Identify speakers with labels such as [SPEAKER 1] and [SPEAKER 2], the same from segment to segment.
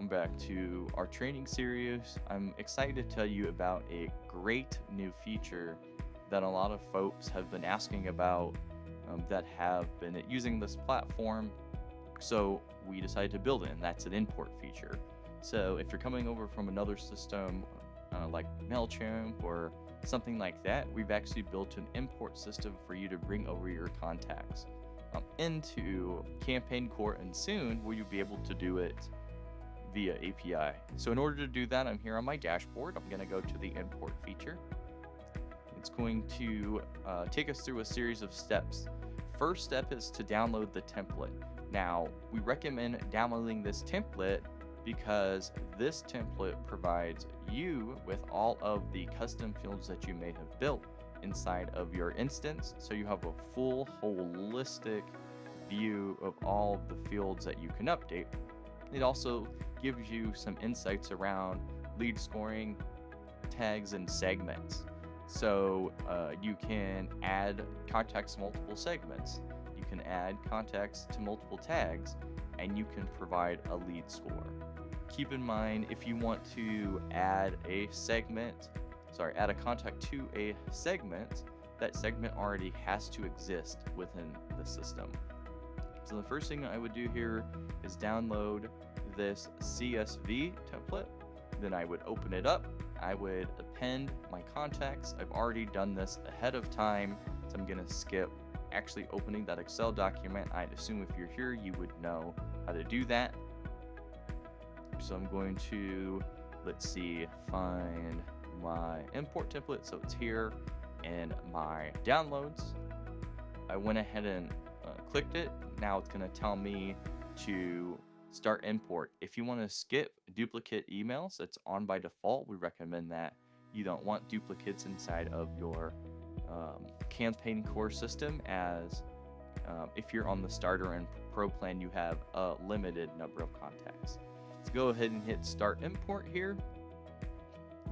[SPEAKER 1] welcome back to our training series. I'm excited to tell you about a great new feature that a lot of folks have been asking about that have been using this platform. So we decided to build it, and that's an import feature. So if you're coming over from another system like MailChimp or something like that, we've actually built an import system for you to bring over your contacts into Campaign Core, and soon will you be able to do it via API. So in order to do that, I'm here on my dashboard. I'm going to go to the import feature. It's going to take us through a series of steps. First step is to download the template. Now, we recommend downloading this template because this template provides you with all of the custom fields that you may have built inside of your instance, so you have a full holistic view of all of the fields that you can update. It also gives you some insights around lead scoring, tags, and segments. So you can add contacts to multiple segments, you can add contacts to multiple tags, and you can provide a lead score. Keep in mind, if you want to add a contact to a segment, that segment already has to exist within the system. So the first thing I would do here is download this CSV template. Then I would open it up. I would append my contacts. I've already done this ahead of time, so I'm going to skip actually opening that Excel document. I'd assume if you're here, you would know how to do that. So I'm going to, find my import template. So it's here in my downloads. I went ahead and clicked it. Now it's going to tell me to start import. If you want to skip duplicate emails, it's on by default. We recommend that. You don't want duplicates inside of your Campaign Core system, as if you're on the starter and pro plan, you have a limited number of contacts. Let's go ahead and hit start import here.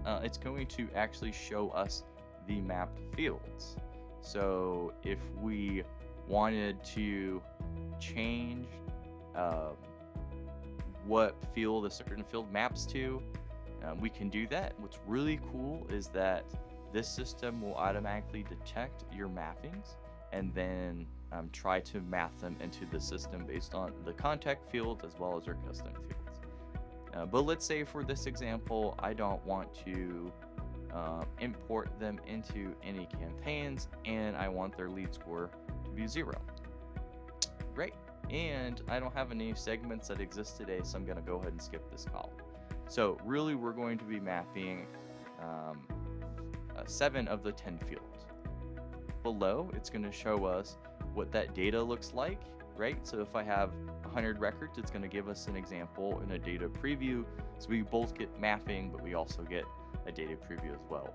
[SPEAKER 1] It's going to actually show us the mapped fields. So if we wanted to change what field a certain field maps to, we can do that. What's really cool is that this system will automatically detect your mappings and then try to map them into the system based on the contact fields as well as your custom fields. But let's say for this example, I don't want to import them into any campaigns, and I want their lead score to be 0. Great. And I don't have any segments that exist today, so I'm going to go ahead and skip this column. So really, we're going to be mapping 7 of the 10 fields. Below, it's going to show us what that data looks like, right? So if I have 100 records, it's going to give us an example in a data preview. So we both get mapping, but we also get a data preview as well.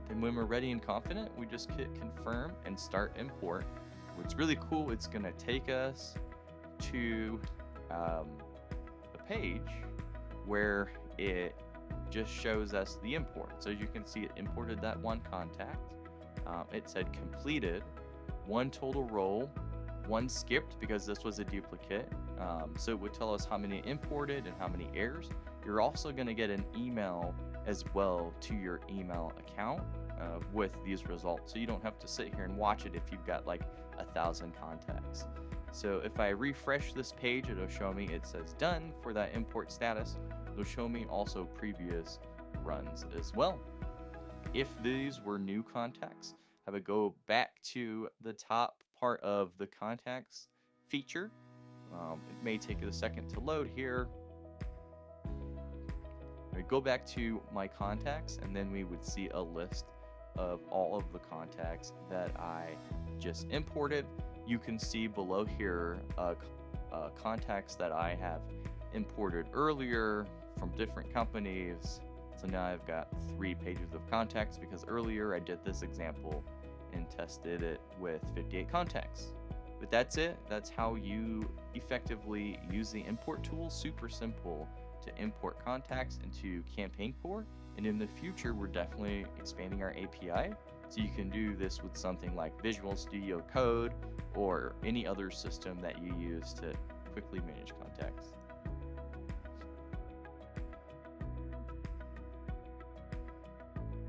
[SPEAKER 1] Then when we're ready and confident, we just hit confirm and start import. What's really cool, it's going to take us to a page where it just shows us the import. So as you can see, it imported that one contact. It said completed, 1 total role, 1 skipped because this was a duplicate. So it would tell us how many imported and how many errors. You're also going to get an email as well to your email account with these results. So you don't have to sit here and watch it if you've got like 1,000 contacts. So if I refresh this page, it'll show me it says done for that import status. It'll show me also previous runs as well. If these were new contacts, I would go back to the top part of the contacts feature. It may take a second to load here. I go back to my contacts, and then we would see a list of all of the contacts that I just imported. You can see below here contacts that I have imported earlier from different companies. So now I've got 3 pages of contacts because earlier I did this example and tested it with 58 contacts. But that's it. That's how you effectively use the import tool. Super simple to import contacts into Campaign Core. And in the future, we're definitely expanding our API. So you can do this with something like Visual Studio Code or any other system that you use to quickly manage contacts.